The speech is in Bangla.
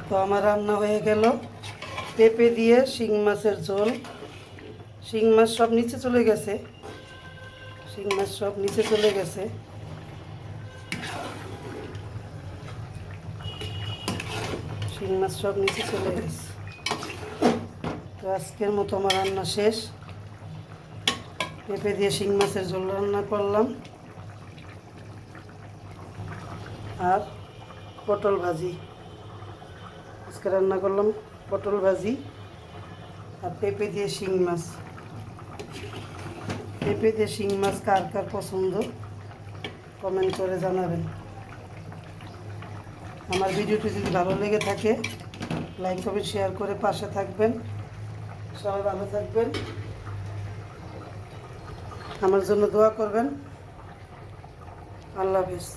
তো আমার রান্না হয়ে গেল পেঁপে দিয়ে শিং মাছের ঝোল। শিং মাছ সব নিচে চলে গেছে, শিং মাছ সব নিচে চলে গেছে। শিং মাছ সব নিচে চলে গেছে। তো আজকের মতো আমার রান্না শেষ। পেঁপে দিয়ে শিং মাছের ঝোল রান্না করলাম, আর পটল ভাজি। আজকে রান্না করলাম পটল ভাজি আর পেঁপে দিয়ে শিং মাছ। পেঁপে দিয়ে শিং মাছ কার কার পছন্দ কমেন্ট করে জানাবেন। আমার ভিডিওটি যদি ভালো লেগে থাকে লাইক কমেন্ট শেয়ার করে পাশে থাকবেন। সবাই ভালো থাকবেন, আমার জন্য দোয়া করবেন। আল্লাহ হাফেজ।